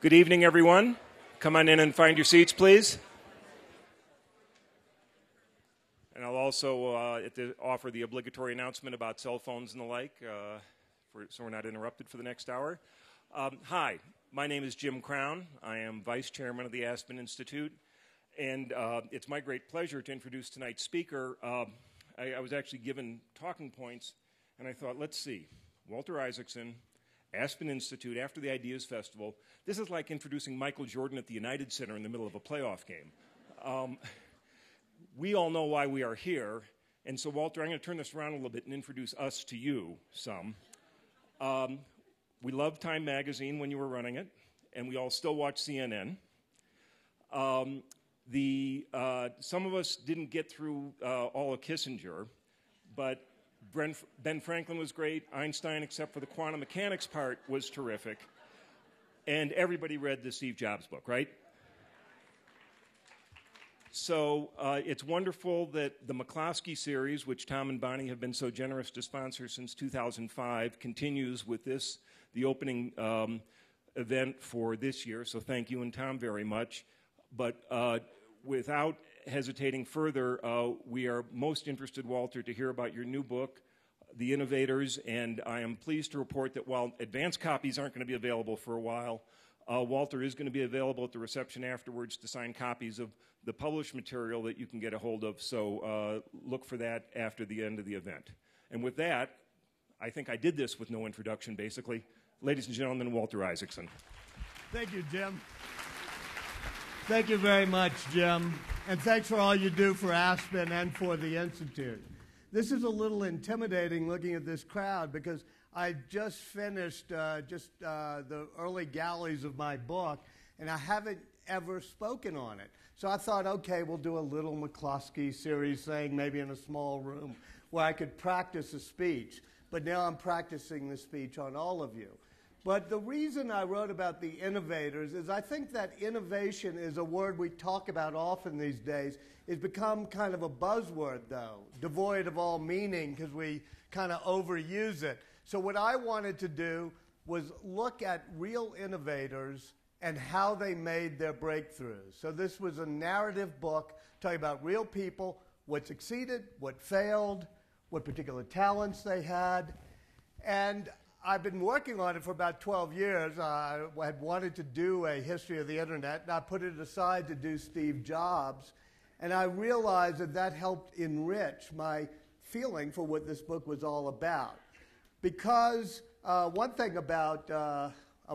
Good evening, everyone. Come on in and find your seats, please. And I'll also offer the obligatory announcement about cell phones and the like, so we're not interrupted for the next hour. Hi, my name is Jim Crown. I am Vice Chairman of the Aspen Institute, and it's my great pleasure to introduce tonight's speaker. I was actually given talking points, and I thought, let's see, Walter Isaacson, Aspen Institute, after the Ideas Festival. This is like introducing Michael Jordan at the United Center in the middle of a playoff game. We all know why we are here, and so Walter, I'm going to turn this around a little bit and introduce us to you some. We loved Time Magazine when you were running it, and we all still watch CNN. Some of us didn't get through all of Kissinger, but Ben Franklin was great. Einstein, except for the quantum mechanics part, was terrific. And everybody read the Steve Jobs book, right? So it's wonderful that the McCloskey Series, which Tom and Bonnie have been so generous to sponsor since 2005, continues with this, the opening event for this year. So thank you and Tom very much. But without hesitating further, we are most interested, Walter, to hear about your new book, The Innovators, and I am pleased to report that while advance copies aren't going to be available for a while, Walter is going to be available at the reception afterwards to sign copies of the published material that you can get a hold of, so look for that after the end of the event. And with that, I think I did this with no introduction, basically. Ladies and gentlemen, Walter Isaacson. Thank you, Jim. Thank you very much, Jim. And thanks for all you do for Aspen and for the Institute. This is a little intimidating looking at this crowd because I just finished the early galleys of my book, and I haven't ever spoken on it. So I thought, okay, we'll do a little McCloskey Series thing, maybe in a small room, where I could practice a speech. But now I'm practicing the speech on all of you. But the reason I wrote about the innovators is I think that innovation is a word we talk about often these days. It's become kind of a buzzword, though, devoid of all meaning because we kind of overuse it. So what I wanted to do was look at real innovators and how they made their breakthroughs. So this was a narrative book talking about real people, what succeeded, what failed, what particular talents they had. And I've been working on it for about 12 years. I had wanted to do a history of the internet, and I put it aside to do Steve Jobs. And I realized that that helped enrich my feeling for what this book was all about. Because one thing about a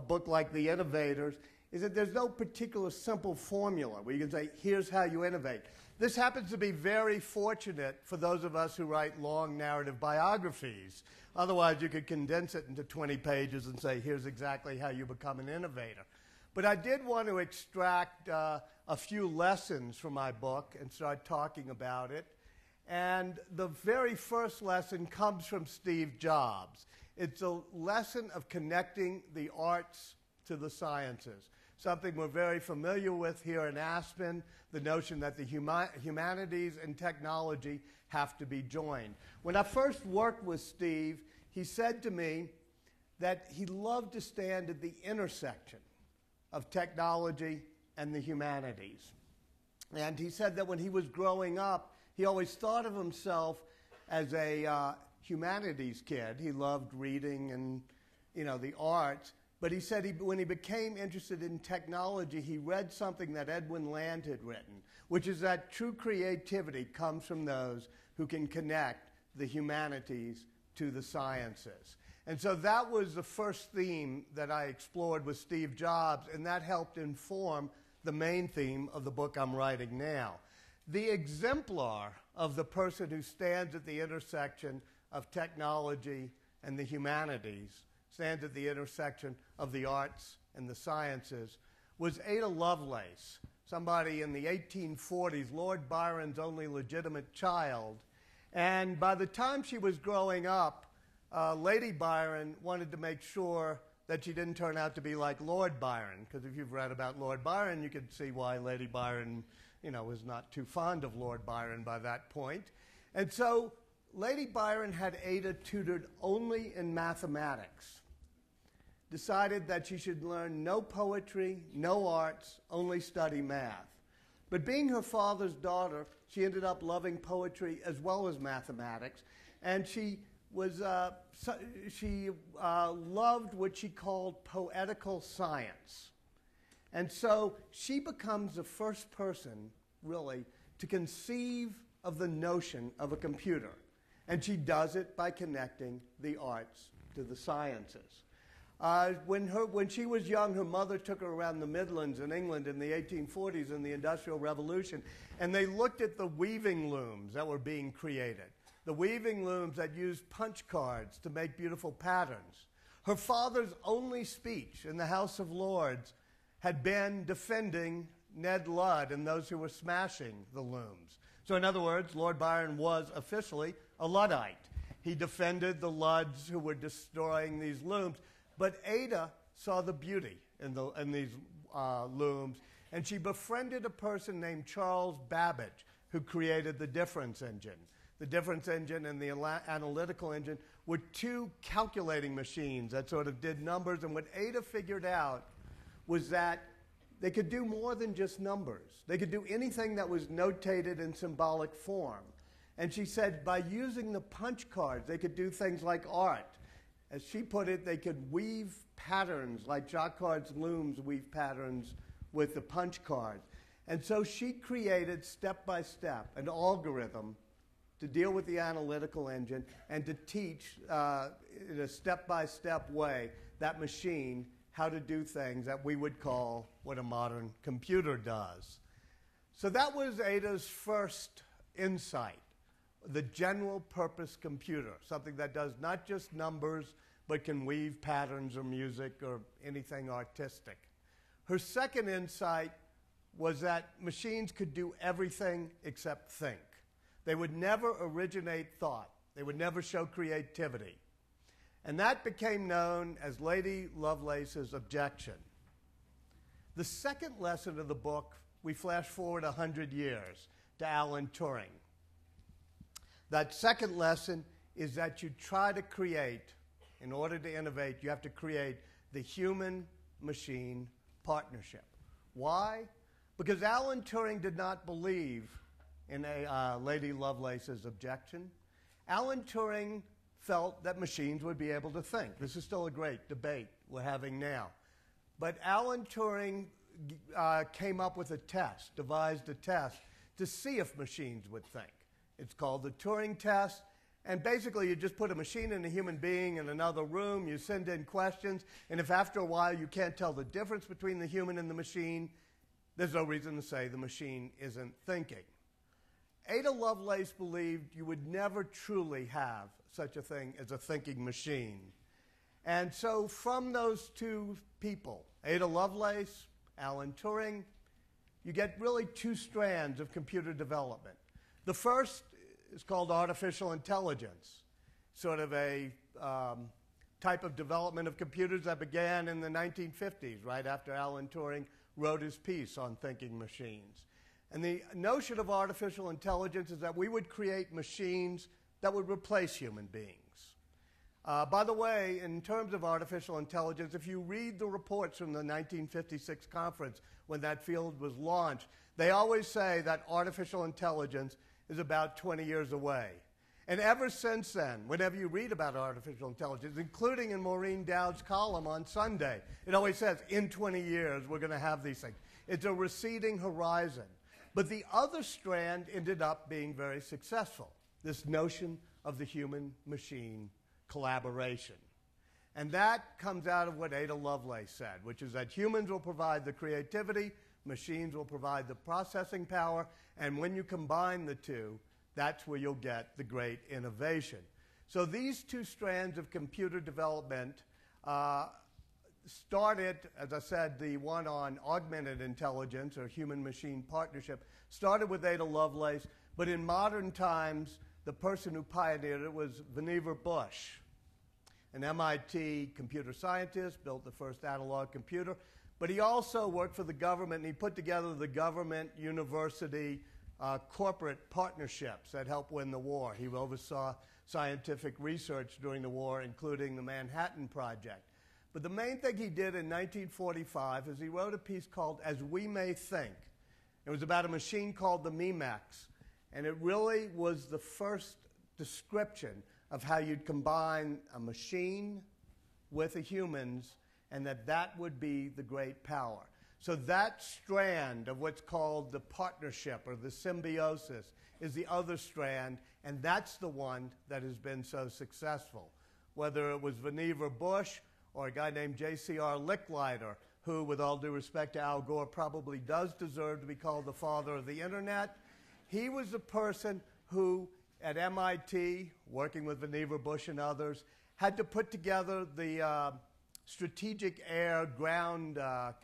book like The Innovators is that there's no particular simple formula where you can say, here's how you innovate. This happens to be very fortunate for those of us who write long narrative biographies. Otherwise, you could condense it into 20 pages and say, here's exactly how you become an innovator. But I did want to extract a few lessons from my book and start talking about it. And the very first lesson comes from Steve Jobs. It's a lesson of connecting the arts to the sciences, something we're very familiar with here in Aspen, the notion that the humanities and technology have to be joined. When I first worked with Steve, he said to me that he loved to stand at the intersection of technology and the humanities. And he said that when he was growing up, he always thought of himself as a humanities kid. He loved reading and, the arts. But he said when he became interested in technology, he read something that Edwin Land had written, which is that true creativity comes from those who can connect the humanities to the sciences. And so that was the first theme that I explored with Steve Jobs, and that helped inform the main theme of the book I'm writing now. The exemplar of the person who stands at the intersection of technology and the humanities, stands at the intersection of the arts and the sciences, was Ada Lovelace, somebody in the 1840s, Lord Byron's only legitimate child. And by the time she was growing up, Lady Byron wanted to make sure that she didn't turn out to be like Lord Byron, because if you've read about Lord Byron, you could see why Lady Byron, was not too fond of Lord Byron by that point. And so Lady Byron had Ada tutored only in mathematics. decided that she should learn no poetry, no arts, only study math. But being her father's daughter, she ended up loving poetry as well as mathematics, and she loved what she called poetical science. And so she becomes the first person, really, to conceive of the notion of a computer. And she does it by connecting the arts to the sciences. When she was young, her mother took her around the Midlands in England in the 1840s in the Industrial Revolution, and they looked at the weaving looms that were being created, the weaving looms that used punch cards to make beautiful patterns. Her father's only speech in the House of Lords had been defending Ned Ludd and those who were smashing the looms. So in other words, Lord Byron was officially a Luddite. He defended the Ludds who were destroying these looms. But Ada saw the beauty in these looms, and she befriended a person named Charles Babbage, who created the difference engine. The difference engine and the analytical engine were two calculating machines that sort of did numbers, and what Ada figured out was that they could do more than just numbers. They could do anything that was notated in symbolic form. And she said by using the punch cards, they could do things like art. As she put it, they could weave patterns like Jacquard's looms weave patterns with the punch cards. And so she created, step by step, an algorithm to deal with the analytical engine and to teach in a step-by-step way that machine how to do things that we would call what a modern computer does. So that was Ada's first insight, the general purpose computer, something that does not just numbers, but can weave patterns or music or anything artistic. Her second insight was that machines could do everything except think. They would never originate thought. They would never show creativity. And that became known as Lady Lovelace's objection. The second lesson of the book, we flash forward 100 years to Alan Turing. That second lesson is that you try to create, in order to innovate, you have to create the human-machine partnership. Why? Because Alan Turing did not believe in Lady Lovelace's objection. Alan Turing felt that machines would be able to think. This is still a great debate we're having now. But Alan Turing came up with a test, devised a test, to see if machines would think. It's called the Turing Test, and basically you just put a machine and a human being in another room, you send in questions, and if after a while you can't tell the difference between the human and the machine, there's no reason to say the machine isn't thinking. Ada Lovelace believed you would never truly have such a thing as a thinking machine. And so from those two people, Ada Lovelace, Alan Turing, you get really two strands of computer development. The first is called artificial intelligence, sort of a type of development of computers that began in the 1950s, right after Alan Turing wrote his piece on thinking machines. And the notion of artificial intelligence is that we would create machines that would replace human beings. By the way, in terms of artificial intelligence, if you read the reports from the 1956 conference when that field was launched, they always say that artificial intelligence is about 20 years away. And ever since then, whenever you read about artificial intelligence, including in Maureen Dowd's column on Sunday, it always says, in 20 years, we're going to have these things. It's a receding horizon. But the other strand ended up being very successful, this notion of the human-machine collaboration. And that comes out of what Ada Lovelace said, which is that humans will provide the creativity, machines will provide the processing power, and when you combine the two, that's where you'll get the great innovation. So these two strands of computer development started, as I said, the one on augmented intelligence or human-machine partnership started with Ada Lovelace, but in modern times, the person who pioneered it was Vannevar Bush, an MIT computer scientist, built the first analog computer, but he also worked for the government, and he put together the government, university, corporate partnerships that helped win the war. He oversaw scientific research during the war, including the Manhattan Project. But the main thing he did in 1945 is he wrote a piece called As We May Think. It was about a machine called the Memex, and it really was the first description of how you'd combine a machine with a humans, and that would be the great power. So that strand of what's called the partnership or the symbiosis is the other strand, and that's the one that has been so successful. Whether it was Vannevar Bush or a guy named J.C.R. Licklider, who, with all due respect to Al Gore, probably does deserve to be called the father of the internet. He was the person who, at MIT, working with Vannevar Bush and others, had to put together the strategic air-ground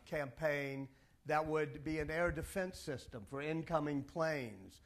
campaign that would be an air defense system for incoming planes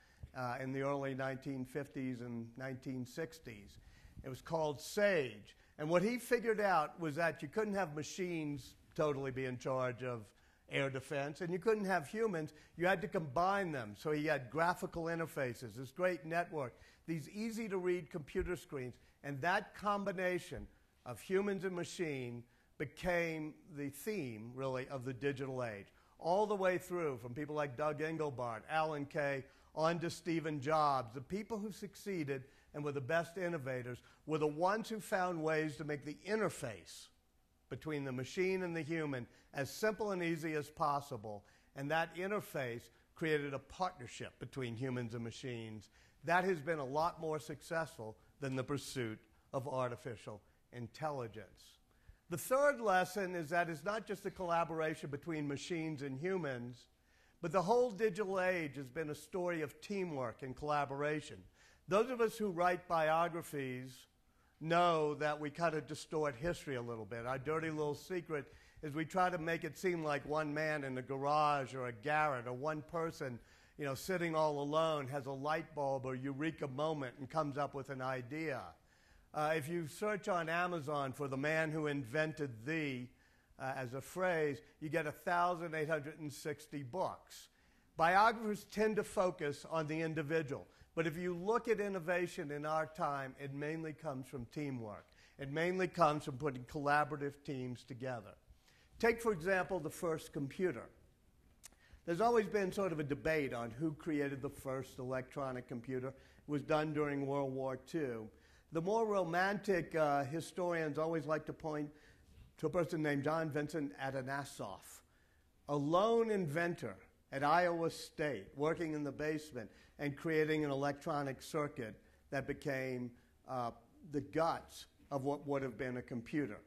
in the early 1950s and 1960s. It was called SAGE. And what he figured out was that you couldn't have machines totally be in charge of air defense, and you couldn't have humans. You had to combine them. So he had graphical interfaces, this great network, these easy-to-read computer screens, and that combination of humans and machine became the theme, really, of the digital age, all the way through, from people like Doug Engelbart, Alan Kay, on to Stephen Jobs. The people who succeeded and were the best innovators were the ones who found ways to make the interface between the machine and the human as simple and easy as possible, and that interface created a partnership between humans and machines that has been a lot more successful than the pursuit of artificial intelligence. The third lesson is that it's not just the collaboration between machines and humans, but the whole digital age has been a story of teamwork and collaboration. Those of us who write biographies know that we kind of distort history a little bit. Our dirty little secret is we try to make it seem like one man in a garage or a garret or one person, sitting all alone has a light bulb or eureka moment and comes up with an idea. If you search on Amazon for the man who invented thee as a phrase, you get 1,860 books. Biographers tend to focus on the individual. But if you look at innovation in our time, it mainly comes from teamwork. It mainly comes from putting collaborative teams together. Take, for example, the first computer. There's always been sort of a debate on who created the first electronic computer. It was done during World War II. The more romantic historians always like to point to a person named John Vincent Atanasoff, a lone inventor at Iowa State, working in the basement and creating an electronic circuit that became the guts of what would have been a computer.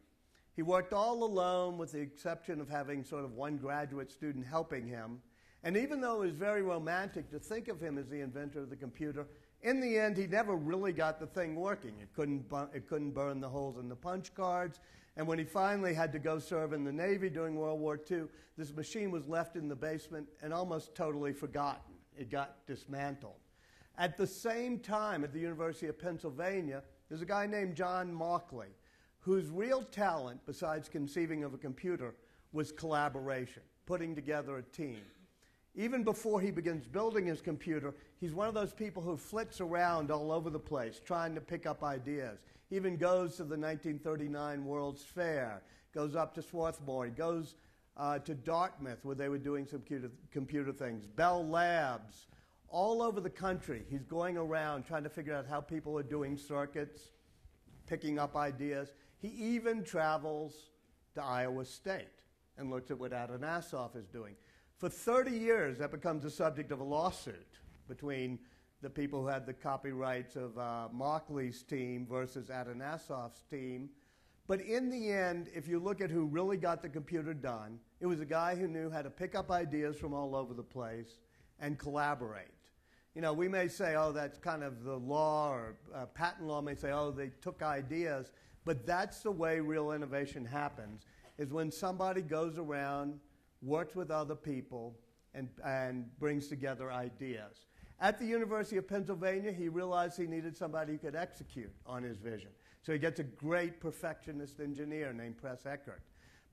He worked all alone with the exception of having sort of one graduate student helping him. And even though it was very romantic to think of him as the inventor of the computer, in the end, he never really got the thing working. It couldn't burn the holes in the punch cards. And when he finally had to go serve in the Navy during World War II, this machine was left in the basement and almost totally forgotten. It got dismantled. At the same time, at the University of Pennsylvania, there's a guy named John Mauchly, whose real talent, besides conceiving of a computer, was collaboration, putting together a team. Even before he begins building his computer, he's one of those people who flits around all over the place trying to pick up ideas. He even goes to the 1939 World's Fair, goes up to Swarthmore, he goes to Dartmouth where they were doing some computer things, Bell Labs, all over the country. He's going around trying to figure out how people are doing circuits, picking up ideas. He even travels to Iowa State and looks at what Atanasoff is doing. For 30 years, that becomes the subject of a lawsuit between the people who had the copyrights of Mauchly's team versus Atanasoff's team. But in the end, if you look at who really got the computer done, it was a guy who knew how to pick up ideas from all over the place and collaborate. We may say, oh, that's kind of the law, or patent law may say, oh, they took ideas. But that's the way real innovation happens, is when somebody goes around, works with other people, and brings together ideas. At the University of Pennsylvania, he realized he needed somebody who could execute on his vision. So he gets a great perfectionist engineer named Press Eckert.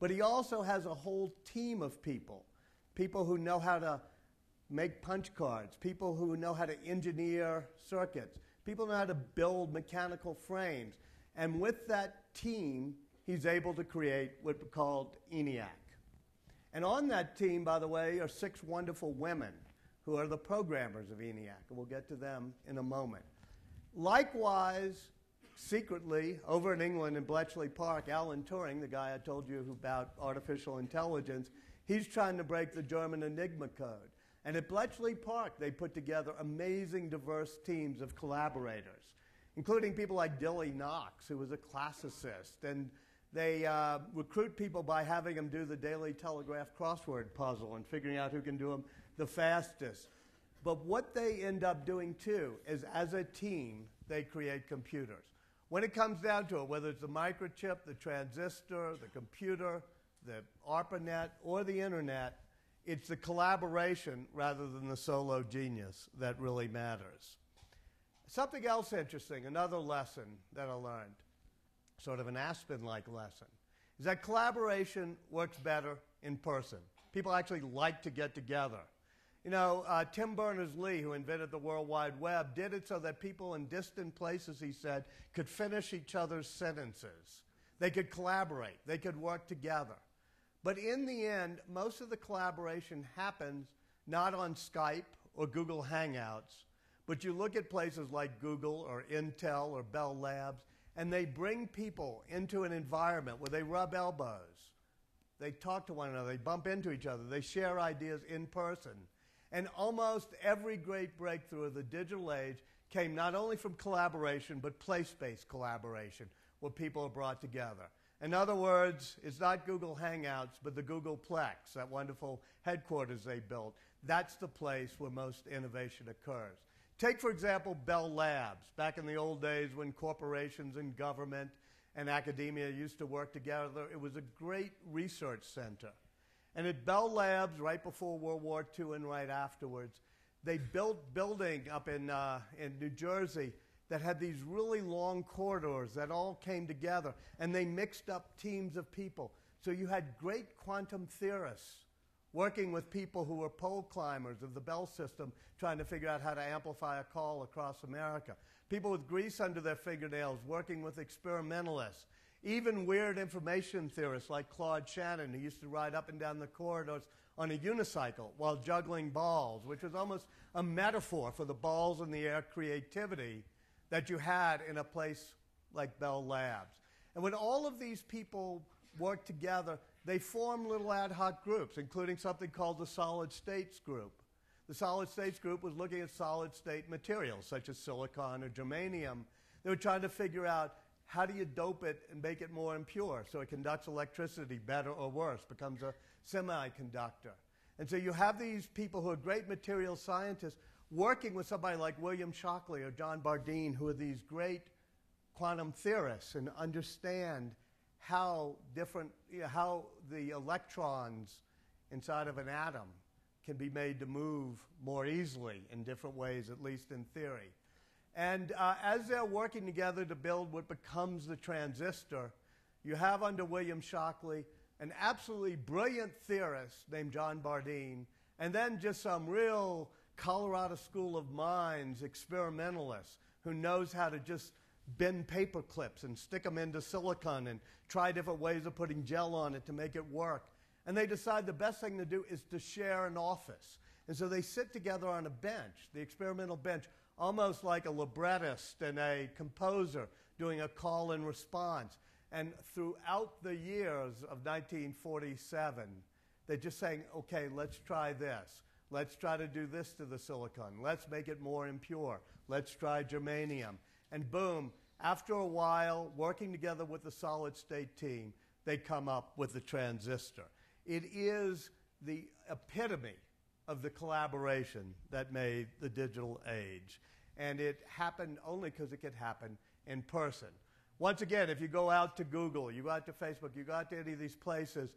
But he also has a whole team of people who know how to make punch cards, people who know how to engineer circuits, people who know how to build mechanical frames. And with that team, he's able to create what we called ENIAC. And on that team, by the way, are 6 wonderful women who are the programmers of ENIAC, and we'll get to them in a moment. Likewise, secretly, over in England in Bletchley Park, Alan Turing, the guy I told you about artificial intelligence, he's trying to break the German Enigma code. And at Bletchley Park, they put together amazing, diverse teams of collaborators, including people like Dilly Knox, who was a classicist. And they recruit people by having them do the Daily Telegraph crossword puzzle and figuring out who can do them the fastest. But what they end up doing, too, is as a team, they create computers. When it comes down to it, whether it's the microchip, the transistor, the computer, the ARPANET, or the internet, it's the collaboration rather than the solo genius that really matters. Something else interesting, another lesson that I learned, sort of an Aspen-like lesson, is that collaboration works better in person. People actually like to get together. You know, Tim Berners-Lee, who invented the World Wide Web, did it so that people in distant places, he said, could finish each other's sentences. They could collaborate. They could work together. But in the end, most of the collaboration happens not on Skype or Google Hangouts, but you look at places like Google or Intel or Bell Labs, and they bring people into an environment where they rub elbows. They talk to one another. They bump into each other. They share ideas in person. And almost every great breakthrough of the digital age came not only from collaboration, but place-based collaboration, where people are brought together. In other words, it's not Google Hangouts, but the Googleplex, that wonderful headquarters they built. That's the place where most innovation occurs. Take, for example, Bell Labs. Back in the old days when corporations and government and academia used to work together, it was a great research center. And at Bell Labs, right before World War II and right afterwards, they built building up in New Jersey that had these really long corridors that all came together, and they mixed up teams of people. So you had great quantum theorists working with people who were pole climbers of the Bell system, trying to figure out how to amplify a call across America. People with grease under their fingernails working with experimentalists. Even weird information theorists like Claude Shannon, who used to ride up and down the corridors on a unicycle while juggling balls, which was almost a metaphor for the balls in the air creativity that you had in a place like Bell Labs. And when all of these people work together, they form little ad hoc groups, including something called the Solid States Group. The Solid States Group was looking at solid state materials, such as silicon or germanium. They were trying to figure out, how do you dope it and make it more impure so it conducts electricity better or worse, becomes a semiconductor. And so you have these people who are great material scientists working with somebody like William Shockley or John Bardeen, who are these great quantum theorists and understand how how the electrons inside of an atom can be made to move more easily in different ways, at least in theory. And as they're working together to build what becomes the transistor, you have under William Shockley an absolutely brilliant theorist named John Bardeen, and then just some real Colorado School of Mines experimentalist who knows how to just bend paper clips and stick them into silicon and try different ways of putting gel on it to make it work. And they decide the best thing to do is to share an office. And so they sit together on a bench, the experimental bench, almost like a librettist and a composer doing a call and response. And throughout the years of 1947, they're just saying, okay, let's try this. Let's try to do this to the silicon. Let's make it more impure. Let's try germanium. And boom, after a while, working together with the solid state team, they come up with the transistor. It is the epitome of the collaboration that made the digital age. And it happened only because it could happen in person. Once again, if you go out to Google, you go out to Facebook, you go out to any of these places,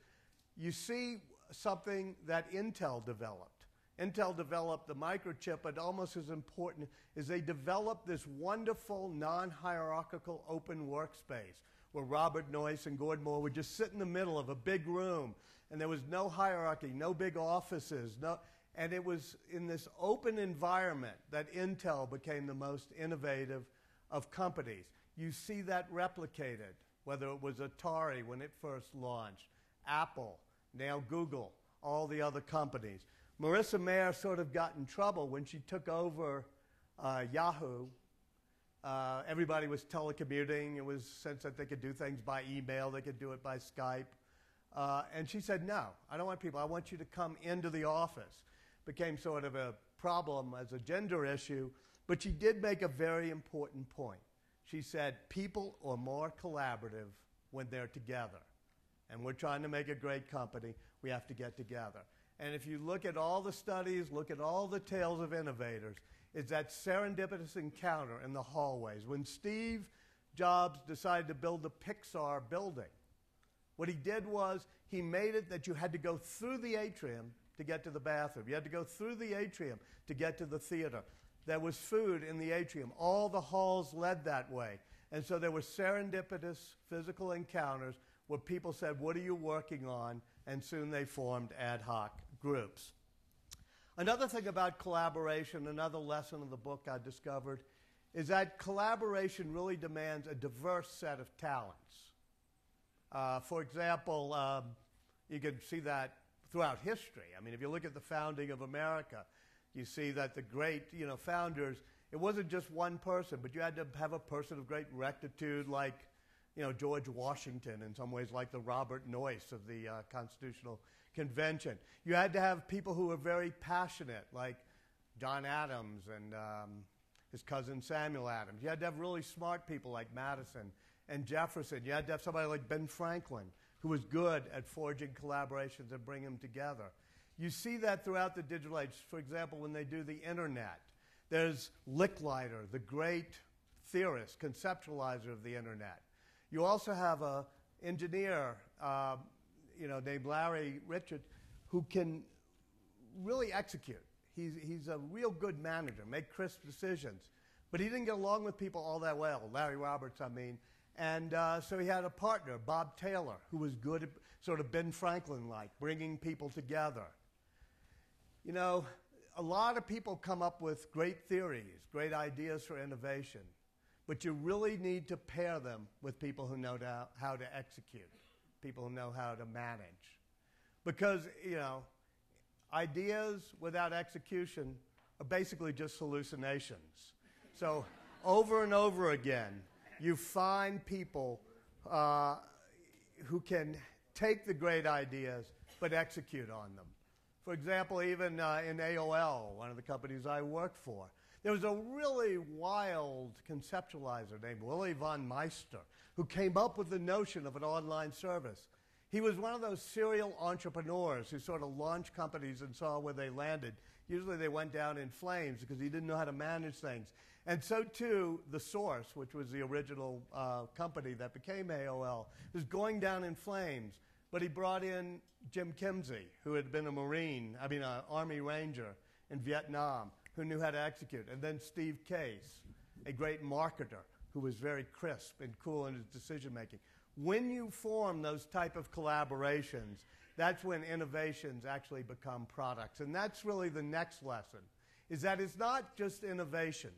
you see something that Intel developed. Intel developed the microchip, but almost as important is they developed this wonderful non-hierarchical open workspace where Robert Noyce and Gordon Moore would just sit in the middle of a big room, and there was no hierarchy, no big offices, and it was in this open environment that Intel became the most innovative of companies. You see that replicated whether it was Atari when it first launched, Apple, now Google, all the other companies. Marissa Mayer sort of got in trouble when she took over Yahoo. Everybody was telecommuting. It was a sense that they could do things by email. They could do it by Skype. And she said, no, I don't want people. I want you to come into the office. Became sort of a problem as a gender issue. But she did make a very important point. She said, people are more collaborative when they're together. And we're trying to make a great company. We have to get together. And if you look at all the studies, look at all the tales of innovators, it's that serendipitous encounter in the hallways. When Steve Jobs decided to build the Pixar building, what he did was he made it that you had to go through the atrium to get to the bathroom. You had to go through the atrium to get to the theater. There was food in the atrium. All the halls led that way. And so there were serendipitous physical encounters where people said, what are you working on? And soon they formed ad hoc groups. Another thing about collaboration, another lesson of the book I discovered, is that collaboration really demands a diverse set of talents. For example, you can see that throughout history. I mean, if you look at the founding of America, you see that the great, founders, it wasn't just one person, but you had to have a person of great rectitude like, George Washington, in some ways like the Robert Noyce of the Constitutional Convention. You had to have people who were very passionate, like John Adams and his cousin Samuel Adams. You had to have really smart people like Madison and Jefferson. You had to have somebody like Ben Franklin, who was good at forging collaborations and bringing them together. You see that throughout the digital age. For example, when they do the internet, there's Licklider, the great theorist, conceptualizer of the internet. You also have an engineer, named Larry Richard, who can really execute. He's a real good manager, make crisp decisions. But he didn't get along with people all that well, Larry Roberts, I mean. And so he had a partner, Bob Taylor, who was good at sort of Ben Franklin-like, bringing people together. A lot of people come up with great theories, great ideas for innovation, but you really need to pair them with people who know how to execute, people who know how to manage. Because, ideas without execution are basically just hallucinations. So over and over again, you find people who can take the great ideas but execute on them. For example, even in AOL, one of the companies I worked for, there was a really wild conceptualizer named Willy von Meister who came up with the notion of an online service. He was one of those serial entrepreneurs who sort of launched companies and saw where they landed. Usually they went down in flames because he didn't know how to manage things. And so too, The Source, which was the original company that became AOL, was going down in flames. But he brought in Jim Kimsey, who had been an Army Ranger in Vietnam, who knew how to execute. And then Steve Case, a great marketer who was very crisp and cool in his decision-making. When you form those type of collaborations, that's when innovations actually become products. And that's really the next lesson, is that it's not just innovation.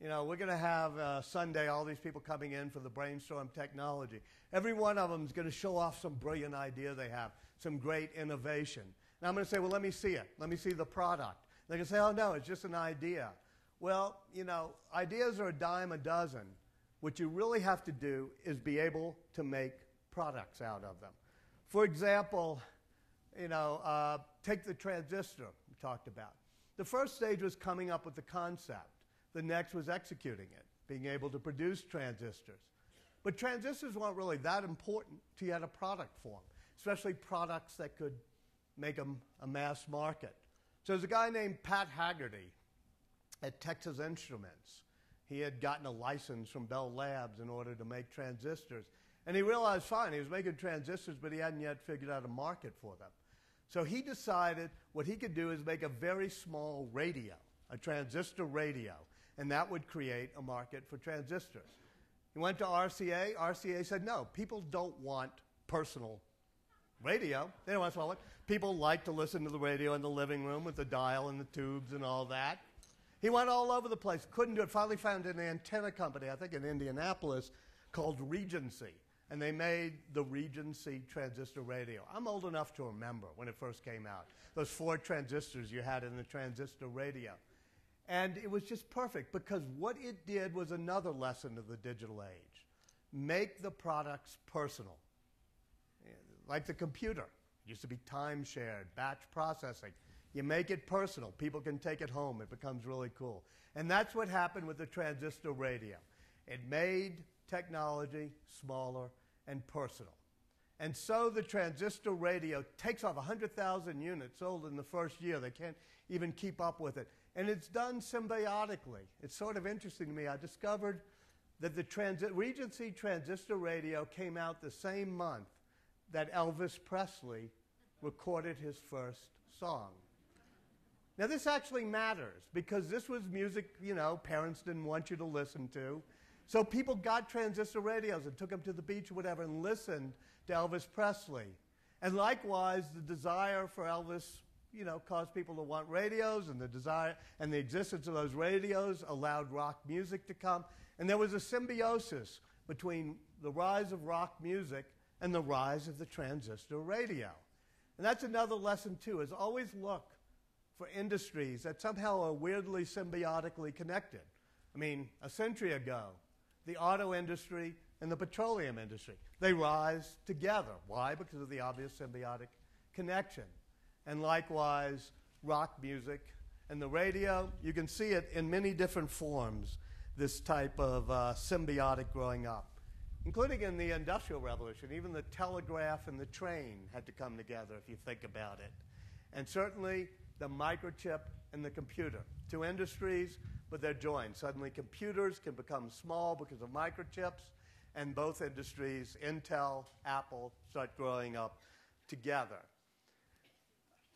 We're going to have Sunday, all these people coming in for the brainstorm technology. Every one of them is going to show off some brilliant idea they have, some great innovation. And I'm going to say, well, let me see it. Let me see the product. They're going to say, oh, no, it's just an idea. Well, ideas are a dime a dozen. What you really have to do is be able to make products out of them. For example, take the transistor we talked about. The first stage was coming up with the concept. The next was executing it, being able to produce transistors. But transistors weren't really that important until you had a product form, especially products that could make them a mass market. So there's a guy named Pat Haggerty at Texas Instruments. He had gotten a license from Bell Labs in order to make transistors. And he realized, fine, he was making transistors, but he hadn't yet figured out a market for them. So he decided what he could do is make a very small radio, a transistor radio, and that would create a market for transistors. He went to RCA. RCA said, no, people don't want personal radio. They don't want small one. People like to listen to the radio in the living room with the dial and the tubes and all that. He went all over the place, couldn't do it. Finally found an antenna company, I think in Indianapolis, called Regency. and they made the Regency transistor radio. I'm old enough to remember when it first came out, those 4 transistors you had in the transistor radio. And it was just perfect because what it did was another lesson of the digital age. Make the products personal. Like the computer. It used to be time-shared, batch processing. You make it personal. People can take it home. It becomes really cool. And that's what happened with the transistor radio. It made technology smaller and personal. And so the transistor radio takes off 100,000 units sold in the first year. They can't even keep up with it. And it's done symbiotically. It's sort of interesting to me. I discovered that the Regency transistor radio came out the same month that Elvis Presley recorded his first song. Now, this actually matters because this was music, you know, parents didn't want you to listen to. So people got transistor radios and took them to the beach or whatever and listened to Elvis Presley. And likewise, the desire for Elvis, you know, caused people to want radios, and the desire and the existence of those radios allowed rock music to come. And there was a symbiosis between the rise of rock music and the rise of the transistor radio. And that's another lesson, too, is always look for industries that somehow are weirdly symbiotically connected. I mean, a century ago, the auto industry and the petroleum industry, they rise together. Why? Because of the obvious symbiotic connection. And likewise, rock music and the radio, you can see it in many different forms, this type of symbiotic growing up, including in the Industrial Revolution. Even the telegraph and the train had to come together, if you think about it. And certainly, the microchip and the computer. 2 industries, but they're joined. Suddenly, computers can become small because of microchips, and both industries, Intel, Apple, start growing up together.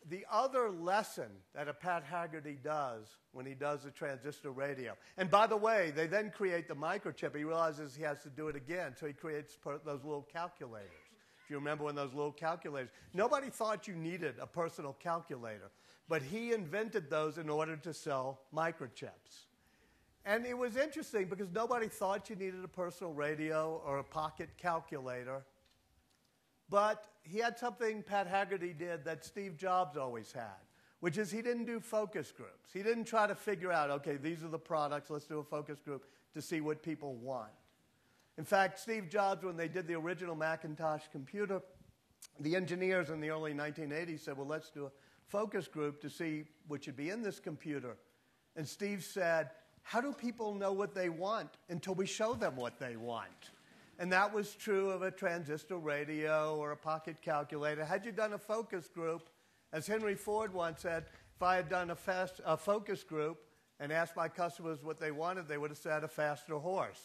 The other lesson that a Pat Haggerty does when he does the transistor radio, and by the way, they then create the microchip. He realizes he has to do it again, so he creates those little calculators. If you remember when those little calculators, nobody thought you needed a personal calculator, but he invented those in order to sell microchips. And it was interesting because nobody thought you needed a personal radio or a pocket calculator. But he had something Pat Haggerty did that Steve Jobs always had, which is he didn't do focus groups. He didn't try to figure out, okay, these are the products, let's do a focus group to see what people want. In fact, Steve Jobs, when they did the original Macintosh computer, the engineers in the early 1980s said, well, let's do a focus group to see what should be in this computer. And Steve said, how do people know what they want until we show them what they want? And that was true of a transistor radio or a pocket calculator. Had you done a focus group, as Henry Ford once said, if I had done a focus group and asked my customers what they wanted, they would have said a faster horse.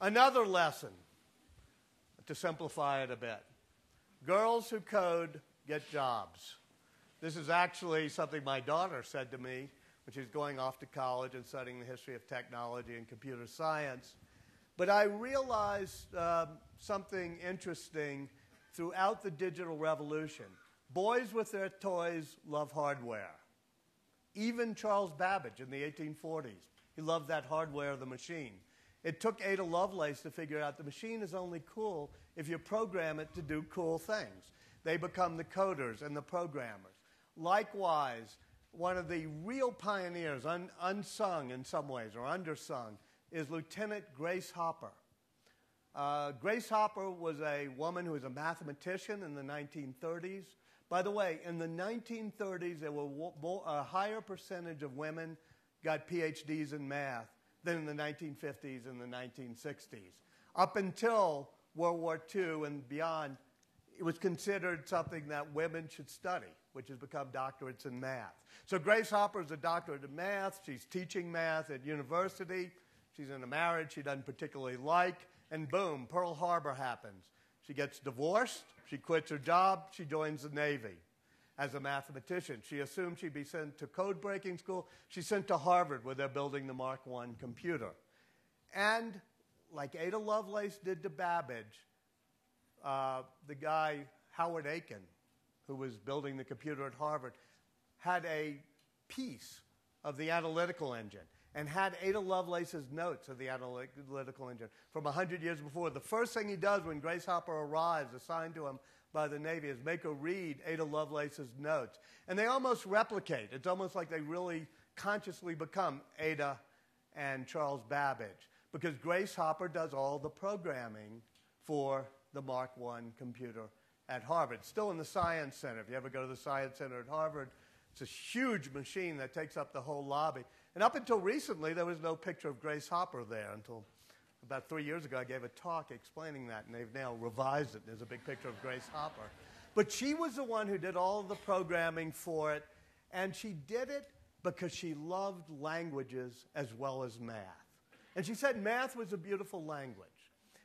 Another lesson, to simplify it a bit. Girls who code get jobs. This is actually something my daughter said to me when she was going off to college and studying the history of technology and computer science. But I realized something interesting throughout the digital revolution. Boys with their toys love hardware. Even Charles Babbage in the 1840s, he loved that hardware of the machine. It took Ada Lovelace to figure out the machine is only cool if you program it to do cool things. They become the coders and the programmers. Likewise, one of the real pioneers, unsung in some ways or undersung, is Lieutenant Grace Hopper. Grace Hopper was a woman who was a mathematician in the 1930s. By the way, in the 1930s, there were a higher percentage of women got PhDs in math than in the 1950s and the 1960s. Up until World War II and beyond, it was considered something that women should study, which has become doctorates in math. So Grace Hopper is a doctorate in math. She's teaching math at university. She's in a marriage she doesn't particularly like. And boom, Pearl Harbor happens. She gets divorced. She quits her job. She joins the Navy as a mathematician. She assumed she'd be sent to code-breaking school. She's sent to Harvard, where they're building the Mark I computer. And like Ada Lovelace did to Babbage, the guy, Howard Aiken, who was building the computer at Harvard, had a piece of the analytical engine. and had Ada Lovelace's notes of the analytical engine from 100 years before. The first thing he does when Grace Hopper arrives, assigned to him by the Navy, is make her read Ada Lovelace's notes. And they almost replicate. It's almost like they really consciously become Ada and Charles Babbage, because Grace Hopper does all the programming for the Mark I computer at Harvard. Still in the Science Center. If you ever go to the Science Center at Harvard, it's a huge machine that takes up the whole lobby. And up until recently, there was no picture of Grace Hopper there. Until about 3 years ago, I gave a talk explaining that, and they've now revised it. There's a big picture of Grace Hopper. But she was the one who did all of the programming for it, and she did it because she loved languages as well as math. And she said math was a beautiful language.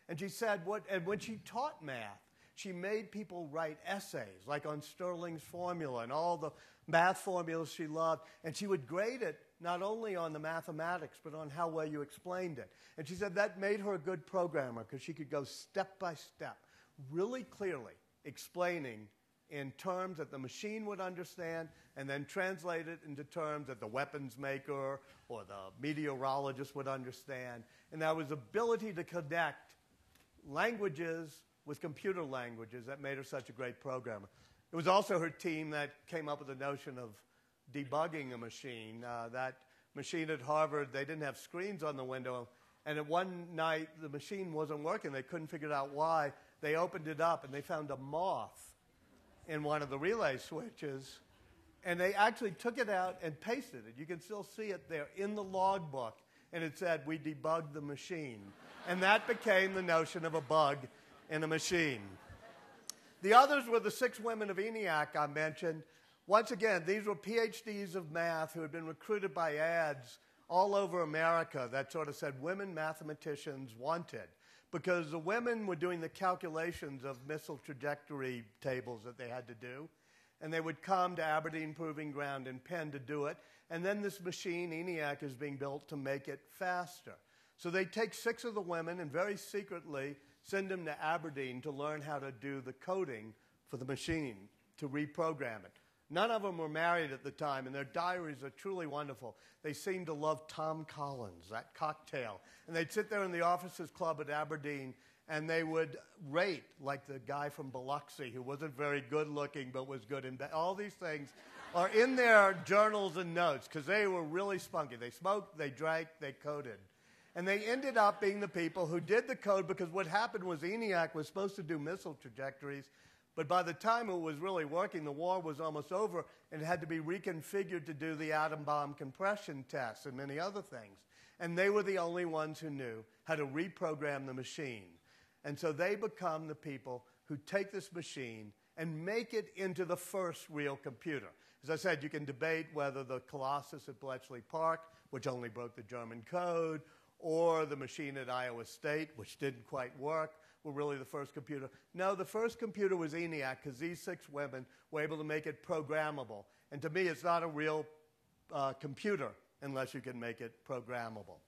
And she said, and when she taught math, she made people write essays, like on Stirling's formula and all the math formulas she loved. And she would grade it not only on the mathematics, but on how well you explained it. And she said that made her a good programmer, because she could go step by step, really clearly explaining in terms that the machine would understand, and then translate it into terms that the weapons maker or the meteorologist would understand. And that was ability to connect languages with computer languages that made her such a great programmer. It was also her team that came up with the notion of debugging a machine. That machine at Harvard, they didn't have screens on the window, and at one night the machine wasn't working. They couldn't figure out why. They opened it up, and they found a moth in one of the relay switches, and they actually took it out and pasted it. You can still see it there in the logbook, and it said, "We debugged the machine." And that became the notion of a bug in a machine. The others were the 6 women of ENIAC I mentioned. Once again, these were PhDs of math who had been recruited by ads all over America that sort of said women mathematicians wanted, because the women were doing the calculations of missile trajectory tables that they had to do, and they would come to Aberdeen Proving Ground in Penn to do it, and then this machine, ENIAC, is being built to make it faster. So they take 6 of the women and very secretly send them to Aberdeen to learn how to do the coding for the machine, to reprogram it. None of them were married at the time, and their diaries are truly wonderful. They seemed to love Tom Collins, that cocktail. And they'd sit there in the officers' club at Aberdeen, and they would rate, like the guy from Biloxi, who wasn't very good-looking but was good in bed. All these things are in their journals and notes, because they were really spunky. They smoked, they drank, they coded. And they ended up being the people who did the code, because what happened was ENIAC was supposed to do missile trajectories, but by the time it was really working, the war was almost over, and it had to be reconfigured to do the atom bomb compression tests and many other things. And they were the only ones who knew how to reprogram the machine. And so they become the people who take this machine and make it into the first real computer. As I said, you can debate whether the Colossus at Bletchley Park, which only broke the German code, or the machine at Iowa State, which didn't quite work, were really the first computer. No, the first computer was ENIAC, because these 6 women were able to make it programmable. And to me, it's not a real computer unless you can make it programmable.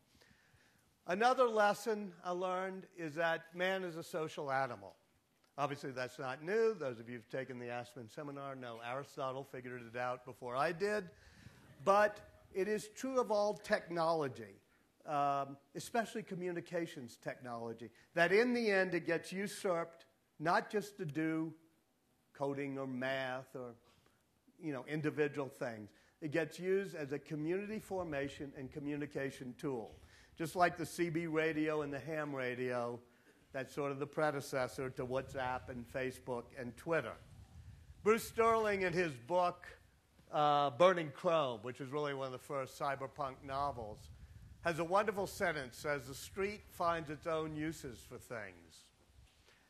Another lesson I learned is that man is a social animal. Obviously, that's not new. Those of you who've taken the Aspen seminar know Aristotle figured it out before I did. But it is true of all technology, especially communications technology, that in the end it gets usurped not just to do coding or math or individual things. It gets used as a community formation and communication tool. Just like the CB radio and the ham radio, that's sort of the predecessor to WhatsApp and Facebook and Twitter. Bruce Sterling, in his book, Burning Chrome, which is really one of the first cyberpunk novels, has a wonderful sentence, says, "The street finds its own uses for things."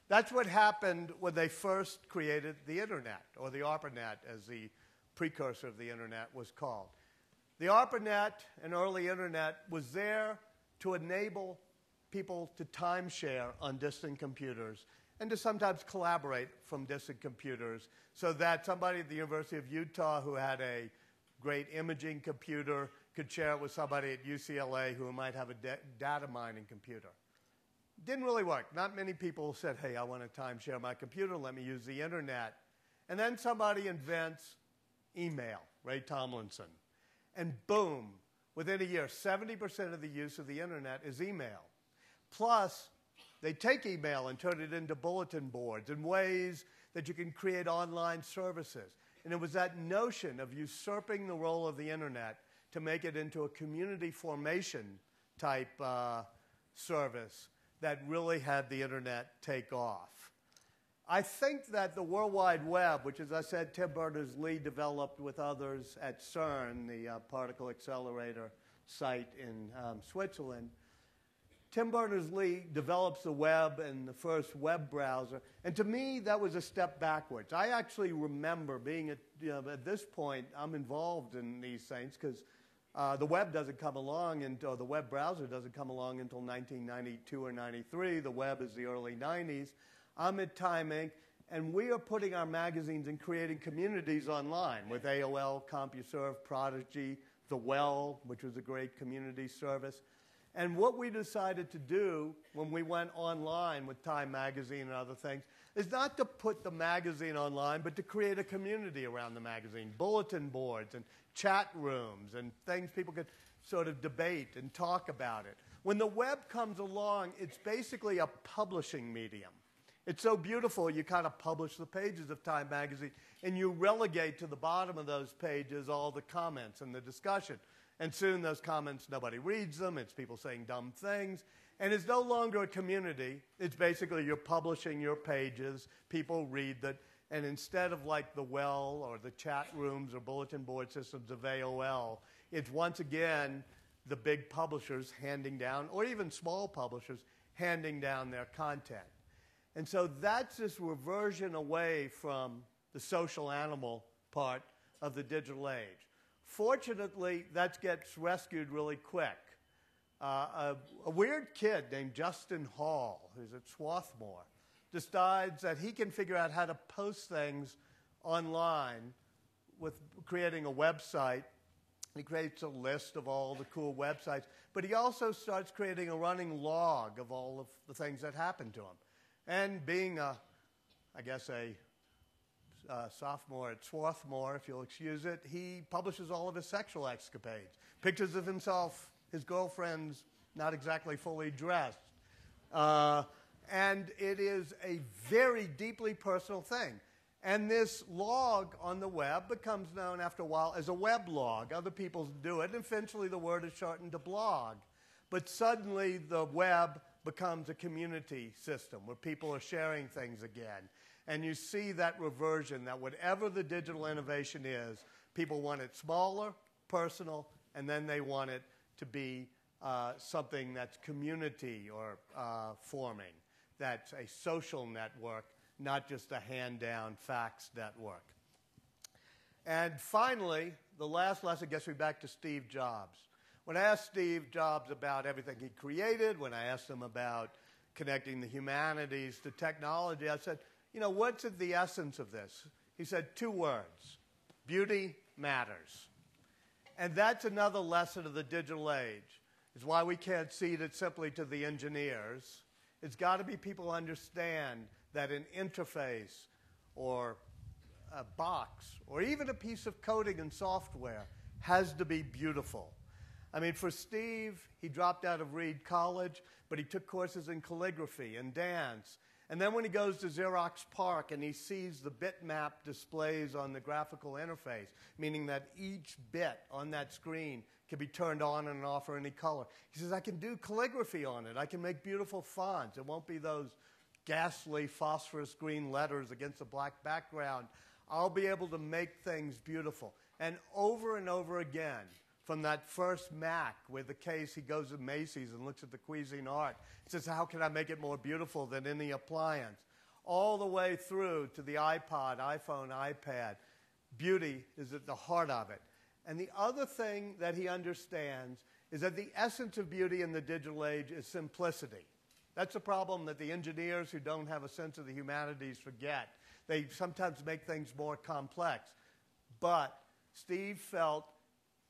That's what happened when they first created the Internet, or the ARPANET, as the precursor of the Internet was called. The ARPANET, an early Internet, was there to enable people to timeshare on distant computers and to sometimes collaborate from distant computers, so that somebody at the University of Utah who had a great imaging computer could share it with somebody at UCLA who might have a data mining computer. Didn't really work. Not many people said, "Hey, I want to timeshare my computer, let me use the Internet." And then somebody invents email, Ray Tomlinson. And boom, within a year, 70% of the use of the internet is email. Plus, they take email and turn it into bulletin boards and ways that you can create online services. And it was that notion of usurping the role of the internet to make it into a community formation type service that really had the internet take off. I think that the World Wide Web, which, as I said, Tim Berners-Lee developed with others at CERN, the particle accelerator site in Switzerland, Tim Berners-Lee develops the web and the first web browser, and to me, that was a step backwards. I actually remember being at this point, I'm involved in these things because the web doesn't come along, or the web browser doesn't come along until 1992 or 93. The web is the early 90s. I'm at Time Inc., and we are putting our magazines and creating communities online with AOL, CompuServe, Prodigy, The Well, which was a great community service. And what we decided to do when we went online with Time Magazine and other things is not to put the magazine online, but to create a community around the magazine, bulletin boards and chat rooms and things people could sort of debate and talk about it. When the web comes along, it's basically a publishing medium. It's so beautiful, you kind of publish the pages of Time Magazine, and you relegate to the bottom of those pages all the comments and the discussion. And soon those comments, nobody reads them. It's people saying dumb things. And it's no longer a community. It's basically you're publishing your pages. People read that. And instead of like the Well or the chat rooms or bulletin board systems of AOL, it's once again the big publishers handing down, or even small publishers, handing down their content. And so that's this reversion away from the social animal part of the digital age. Fortunately, that gets rescued really quick. A weird kid named Justin Hall, who's at Swarthmore, decides that he can figure out how to post things online with creating a website. He creates a list of all the cool websites, but he also starts creating a running log of all of the things that happen to him. And being, I guess, a sophomore at Swarthmore, if you'll excuse it, he publishes all of his sexual escapades. Pictures of himself, his girlfriends, not exactly fully dressed. And it is a very deeply personal thing. And this log on the web becomes known after a while as a web log. Other people do it, and eventually the word is shortened to blog. But suddenly the web becomes a community system where people are sharing things again. And you see that reversion, that whatever the digital innovation is, people want it smaller, personal, and then they want it to be something that's community or forming, that's a social network, not just a hand-down fax network. And finally, the last lesson gets me back to Steve Jobs. When I asked Steve Jobs about everything he created, when I asked him about connecting the humanities to technology, I said, you know, what's at the essence of this? He said 2 words: beauty matters. And that's another lesson of the digital age. It's why we can't cede it simply to the engineers. It's got to be people who understand that an interface or a box or even a piece of coding and software has to be beautiful. I mean, for Steve, he dropped out of Reed College, but he took courses in calligraphy and dance. And then when he goes to Xerox PARC and he sees the bitmap displays on the graphical interface, meaning that each bit on that screen can be turned on and off for any color, he says, I can do calligraphy on it. I can make beautiful fonts. It won't be those ghastly phosphorus green letters against a black background. I'll be able to make things beautiful. And over again, from that first Mac with the case, he goes to Macy's and looks at the Cuisinart. He says, how can I make it more beautiful than any appliance? All the way through to the iPod, iPhone, iPad. Beauty is at the heart of it. And the other thing that he understands is that the essence of beauty in the digital age is simplicity. That's a problem that the engineers who don't have a sense of the humanities forget. They sometimes make things more complex. But Steve felt,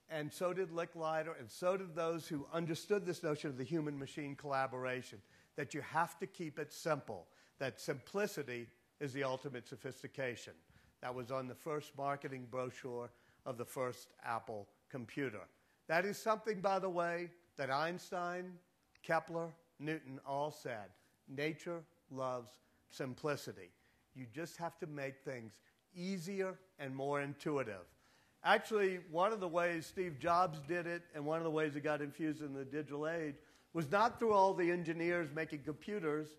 and so did Licklider, and so did those who understood this notion of the human-machine collaboration, that you have to keep it simple, that simplicity is the ultimate sophistication. That was on the first marketing brochure of the first Apple computer. That is something, by the way, that Einstein, Kepler, Newton all said. Nature loves simplicity. You just have to make things easier and more intuitive. Actually, one of the ways Steve Jobs did it and one of the ways it got infused in the digital age was not through all the engineers making computers,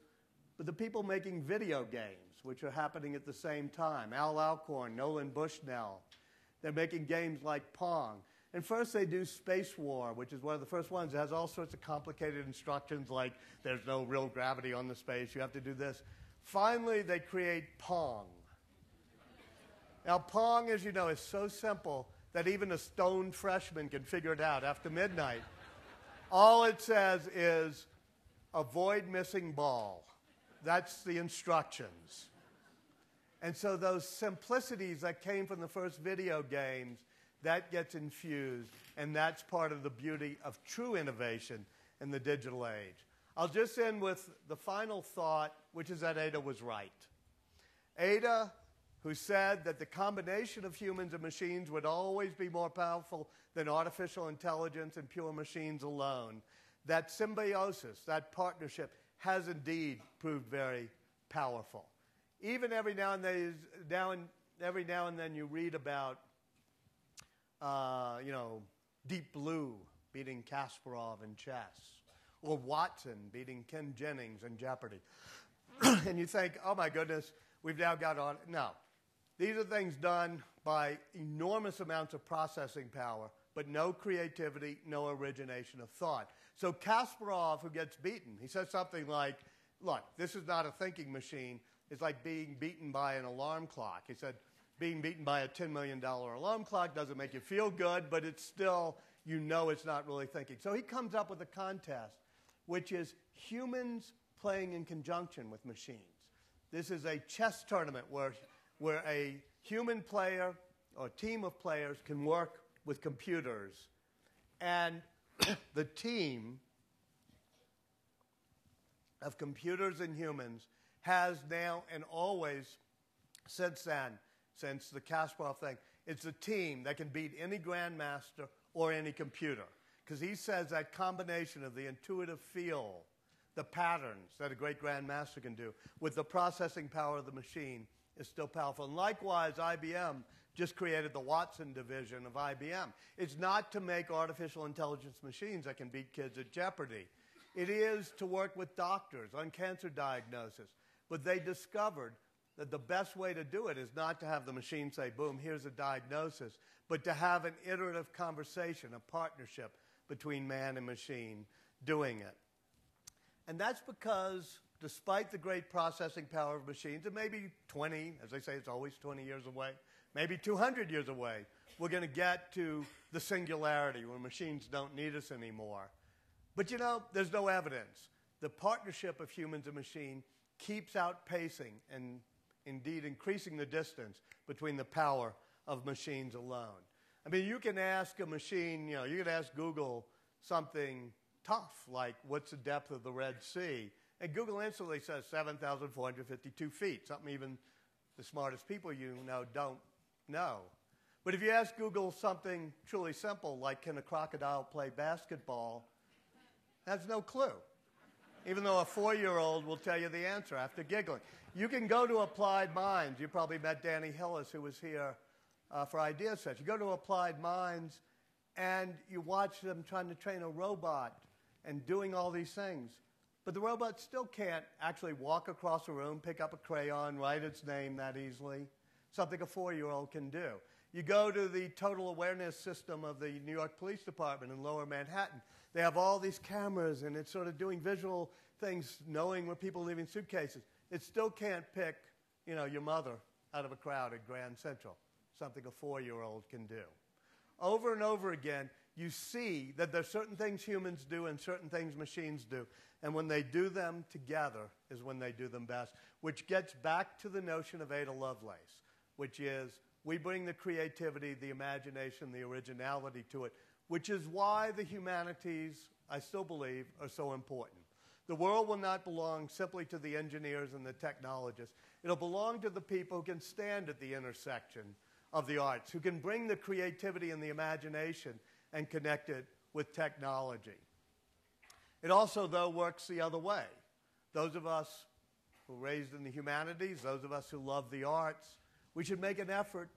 but the people making video games, which are happening at the same time. Al Alcorn, Nolan Bushnell. They're making games like Pong. And first they do Space War, which is one of the first ones. It has all sorts of complicated instructions like there's no real gravity on the space. You have to do this. Finally, they create Pong. Now, Pong, as you know, is so simple that even a stoned freshman can figure it out after midnight. All it says is, avoid missing ball. That's the instructions. And so those simplicities that came from the first video games, that gets infused, and that's part of the beauty of true innovation in the digital age. I'll just end with the final thought, which is that Ada was right. Ada, who said that the combination of humans and machines would always be more powerful than artificial intelligence and pure machines alone, that symbiosis, that partnership, has indeed proved very powerful. Even every now and then you read about Deep Blue beating Kasparov in chess, or Watson beating Ken Jennings in Jeopardy. And you think, oh my goodness, we've now got on. No. These are things done by enormous amounts of processing power, but no creativity, no origination of thought. So Kasparov, who gets beaten, he says something like, look, this is not a thinking machine. It's like being beaten by an alarm clock. He said, being beaten by a $10 million alarm clock doesn't make you feel good, but it's still, you know it's not really thinking. So he comes up with a contest, which is humans playing in conjunction with machines. This is a chess tournament where a human player or team of players can work with computers. And the team of computers and humans has now and always, since then, since the Kasparov thing, it's a team that can beat any grandmaster or any computer. Because he says that combination of the intuitive feel, the patterns that a great grandmaster can do, with the processing power of the machine is still powerful. And likewise, IBM just created the Watson division of IBM. It's not to make artificial intelligence machines that can beat kids at Jeopardy. It is to work with doctors on cancer diagnosis. But they discovered that the best way to do it is not to have the machine say, boom, here's a diagnosis, but to have an iterative conversation, a partnership between man and machine doing it. And that's because despite the great processing power of machines, and maybe 20, as they say, it's always 20 years away, maybe 200 years away, we're going to get to the singularity where machines don't need us anymore. But you know, there's no evidence. The partnership of humans and machine keeps outpacing and indeed increasing the distance between the power of machines alone. I mean, you can ask a machine, you can ask Google something tough, like what's the depth of the Red Sea? And Google instantly says 7,452 feet, something even the smartest people you know don't know. But if you ask Google something truly simple, like can a crocodile play basketball, it has no clue. Even though a 4-year-old will tell you the answer after giggling. You can go to Applied Minds. You probably met Danny Hillis, who was here for Idea Sets. You go to Applied Minds, and you watch them trying to train a robot and doing all these things. But the robot still can't actually walk across a room, pick up a crayon, write its name that easily, something a 4-year-old can do. You go to the total awareness system of the New York Police Department in Lower Manhattan. They have all these cameras, and it's sort of doing visual things, knowing where people are leaving suitcases. It still can't pick, your mother out of a crowd at Grand Central, something a 4-year-old can do. Over and over again, you see that there's certain things humans do and certain things machines do. And when they do them together is when they do them best, which gets back to the notion of Ada Lovelace, which is we bring the creativity, the imagination, the originality to it, which is why the humanities, I still believe, are so important. The world will not belong simply to the engineers and the technologists. It'll belong to the people who can stand at the intersection of the arts, who can bring the creativity and the imagination and connected with technology. It also, though, works the other way. Those of us who are raised in the humanities, those of us who love the arts, we should make an effort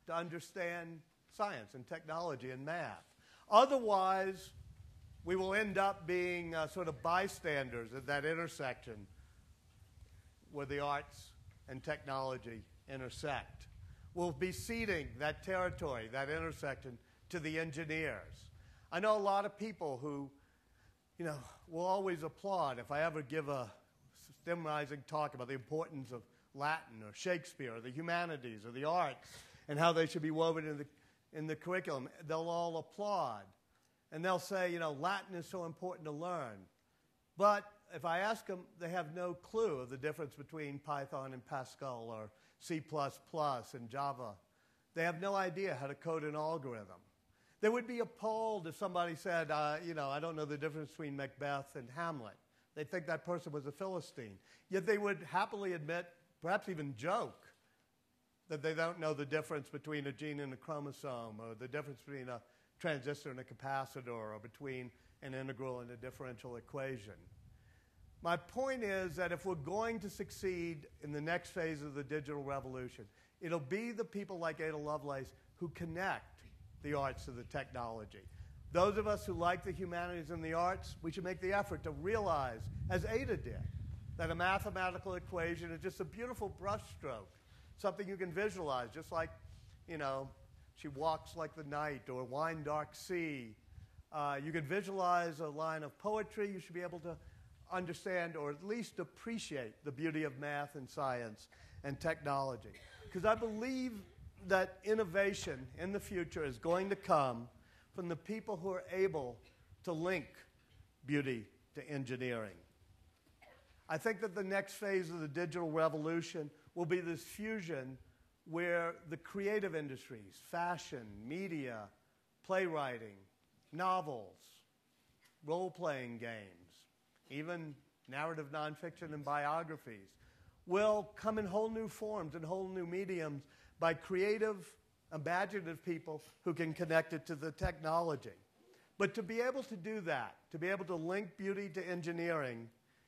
to understand science and technology and math. Otherwise, we will end up being sort of bystanders at that intersection where the arts and technology intersect. We'll be ceding that territory, that intersection, to the engineers. I know a lot of people who, will always applaud if I ever give a stimulating talk about the importance of Latin or Shakespeare or the humanities or the arts and how they should be woven in the curriculum. They'll all applaud. And they'll say, Latin is so important to learn. But if I ask them, they have no clue of the difference between Python and Pascal or C++ and Java. They have no idea how to code an algorithm. They would be appalled if somebody said, I don't know the difference between Macbeth and Hamlet. They'd think that person was a Philistine. Yet they would happily admit, perhaps even joke, that they don't know the difference between a gene and a chromosome, or the difference between a transistor and a capacitor, or between an integral and a differential equation. My point is that if we're going to succeed in the next phase of the digital revolution, it'll be the people like Ada Lovelace who connect the arts to the technology. Those of us who like the humanities and the arts, we should make the effort to realize, as Ada did, that a mathematical equation is just a beautiful brushstroke, something you can visualize, just like, she walks like the night, or wine dark sea. You can visualize a line of poetry. You should be able to understand or at least appreciate the beauty of math and science and technology. Because I believe that innovation in the future is going to come from the people who are able to link beauty to engineering. I think that the next phase of the digital revolution will be this fusion where the creative industries, fashion, media, playwriting, novels, role-playing games, even narrative nonfiction and biographies, will come in whole new forms and whole new mediums by creative, imaginative people who can connect it to the technology. But to be able to do that, to be able to link beauty to engineering,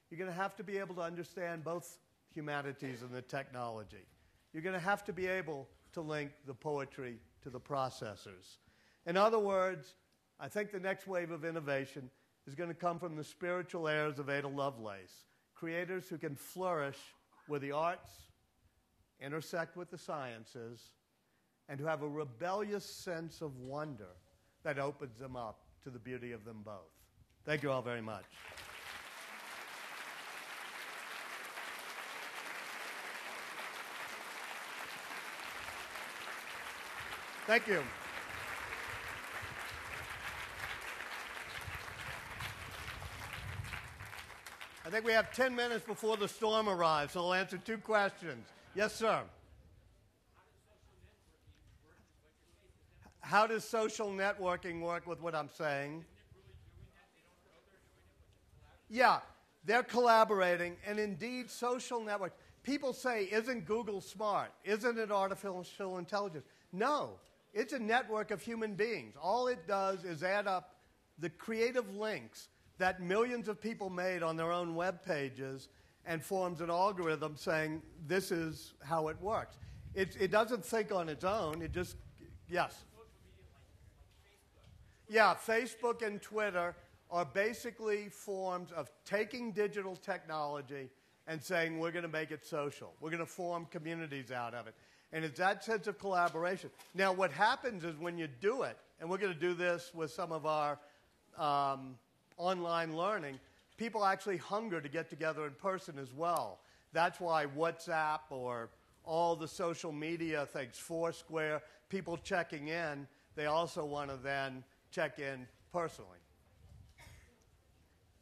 you're going to have to be able to understand both humanities and the technology. You're going to have to be able to link the poetry to the processors. In other words, I think the next wave of innovation is going to come from the spiritual heirs of Ada Lovelace, creators who can flourish where the arts intersect with the sciences, and who have a rebellious sense of wonder that opens them up to the beauty of them both. Thank you all very much. Thank you. I think we have 10 minutes before the storm arrives, so I'll answer 2 questions. Yes, sir. How does social networking work with what I'm saying? Yeah, they're collaborating, and indeed, social networks. People say, isn't Google smart? Isn't it artificial intelligence? No, it's a network of human beings. All it does is add up the creative links that millions of people made on their own web pages and forms an algorithm saying this is how it works. It doesn't think on its own. It just, yes. Yeah, Facebook and Twitter are basically forms of taking digital technology and saying we're going to make it social. We're going to form communities out of it. And it's that sense of collaboration. Now, what happens is when you do it, and we're going to do this with some of our online learning, people actually hunger to get together in person as well. That's why WhatsApp or all the social media things, Foursquare, people checking in, they also want to then check in personally.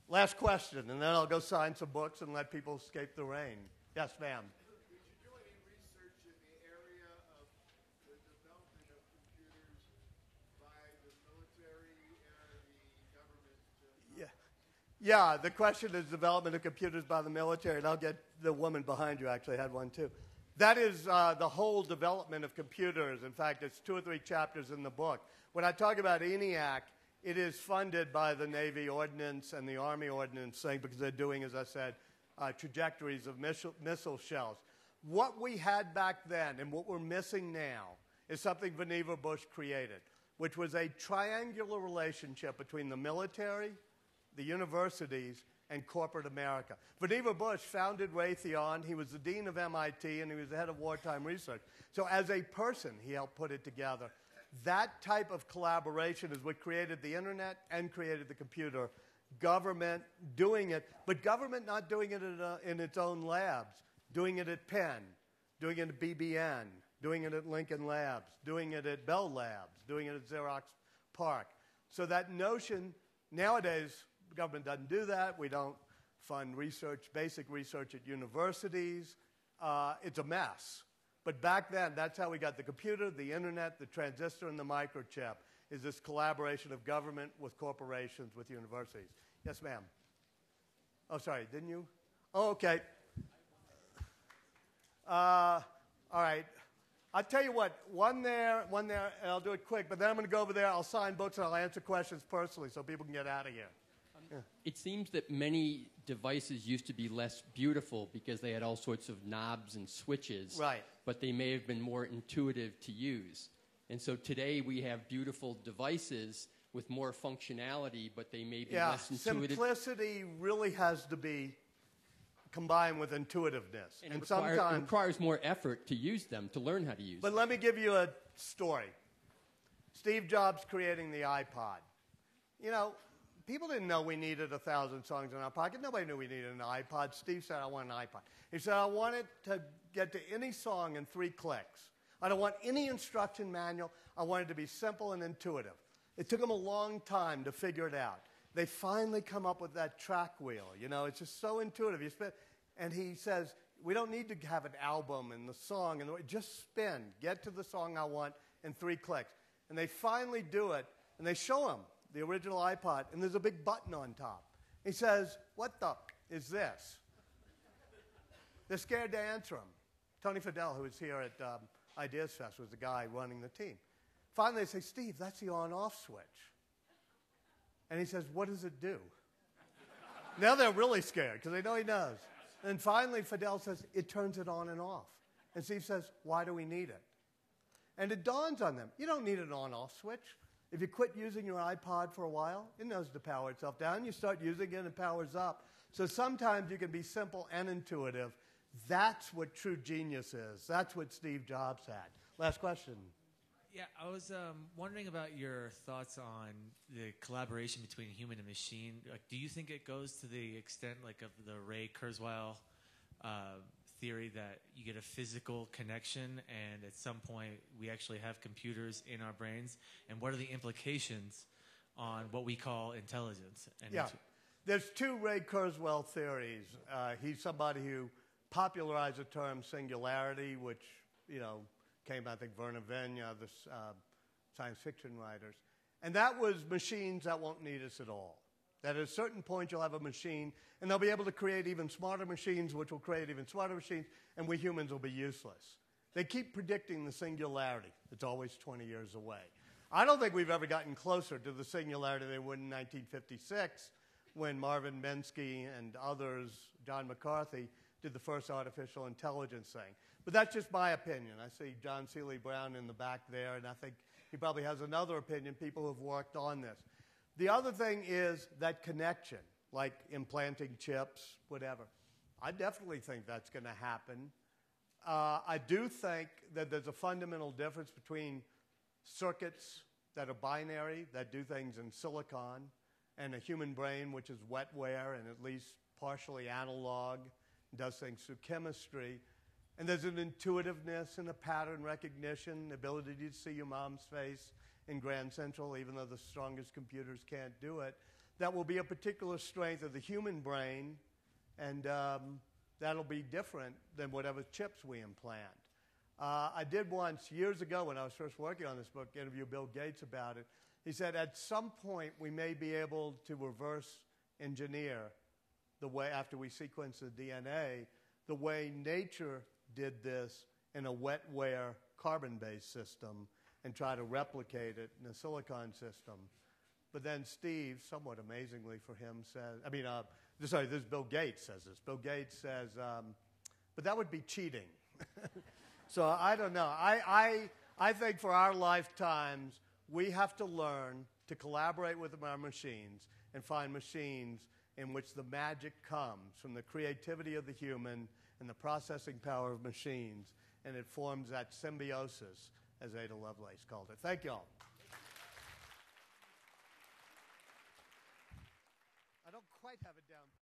Last question, and then I'll go sign some books and let people escape the rain. Yes, ma'am. Did you do any research in the area of the development of computers by the military or the government? Yeah, the question is development of computers by the military, and I'll get the woman behind you actually had one too. That is the whole development of computers. In fact, it's 2 or 3 chapters in the book. When I talk about ENIAC, It is funded by the Navy Ordnance and the Army Ordnance thing because they're doing, as I said, trajectories of missile shells. What we had back then and what we're missing now is something Vannevar Bush created, which was a triangular relationship between the military, the universities, and corporate America. Vannevar Bush founded Raytheon. He was the dean of MIT, and he was the head of wartime research. So as a person, he helped put it together. That type of collaboration is what created the internet and created the computer. Government doing it, but government not doing it in its own labs, doing it at Penn, doing it at BBN, doing it at Lincoln Labs, doing it at Bell Labs, doing it at Xerox PARC. So that notion, nowadays, the government doesn't do that. We don't fund research, basic research at universities. It's a mess. But back then, that's how we got the computer, the internet, the transistor, and the microchip, is this collaboration of government with corporations, with universities. Yes, ma'am. Oh, sorry, didn't you? Oh, okay. All right. I'll tell you what, one there, and I'll do it quick, but then I'm going to go over there, I'll sign books, and I'll answer questions personally so people can get out of here. Yeah. It seems that many devices used to be less beautiful because they had all sorts of knobs and switches. Right. But they may have been more intuitive to use. And so today we have beautiful devices with more functionality, but they may be less intuitive. Simplicity really has to be combined with intuitiveness. And it requires more effort to use them, to learn how to use them. But let me give you a story. Steve Jobs creating the iPod. You know, people didn't know we needed 1,000 songs in our pocket. Nobody knew we needed an iPod. Steve said, I want an iPod. He said, I want it to get to any song in 3 clicks. I don't want any instruction manual. I want it to be simple and intuitive. It took them a long time to figure it out. They finally come up with that track wheel. You know, it's just so intuitive. And he says, we don't need to have an album and the song. Just spin. Get to the song I want in 3 clicks. And they finally do it, and they show him the original iPod, and there's a big button on top. He says, what the is this? They're scared to answer him. Tony Fadell, who was here at Ideas Fest, was the guy running the team. Finally, they say, Steve, that's the on-off switch. And he says, what does it do? Now they're really scared, because they know he knows. And finally, Fadell says, it turns it on and off. And Steve says, why do we need it? And it dawns on them, you don't need an on-off switch. If you quit using your iPod for a while, it knows to power itself down. You start using it, and it powers up. So sometimes you can be simple and intuitive. That's what true genius is. That's what Steve Jobs had. Last question. Yeah, I was wondering about your thoughts on the collaboration between human and machine. Like, do you think it goes to the extent like of the Ray Kurzweil theory that you get a physical connection and at some point we actually have computers in our brains? And what are the implications on what we call intelligence? And there's 2 Ray Kurzweil theories. He's somebody who popularized the term singularity, which, you know, came, I think, Verna Venya, the science fiction writers. And that was machines that won't need us at all. That at a certain point you'll have a machine, and they'll be able to create even smarter machines, which will create even smarter machines, and we humans will be useless. They keep predicting the singularity. It's always 20 years away. I don't think we've ever gotten closer to the singularity they would in 1956 when Marvin Minsky and others, John McCarthy, did the first artificial intelligence thing. But that's just my opinion. I see John Seeley Brown in the back there, and I think he probably has another opinion, people who have worked on this. The other thing is that connection, like implanting chips, whatever. I definitely think that's going to happen. I do think that there's a fundamental difference between circuits that are binary, that do things in silicon, and a human brain, which is wetware and at least partially analog, does things through chemistry. And there's an intuitiveness and a pattern recognition, the ability to see your mom's face in Grand Central, even though the strongest computers can't do it. That will be a particular strength of the human brain, and that'll be different than whatever chips we implant. I did once, years ago, when I was first working on this book, interview Bill Gates about it. He said, at some point, we may be able to reverse engineer the way, after we sequence the DNA, the way nature did this in a wetware carbon-based system and try to replicate it in a silicon system. But then Steve, somewhat amazingly for him, says, sorry, this is Bill Gates says this. Bill Gates says, but that would be cheating. So I don't know. I think for our lifetimes, we have to learn to collaborate with our machines and find machines in which the magic comes from the creativity of the human and the processing power of machines, and it forms that symbiosis, as Ada Lovelace called it. Thank you all. I don't quite have it down.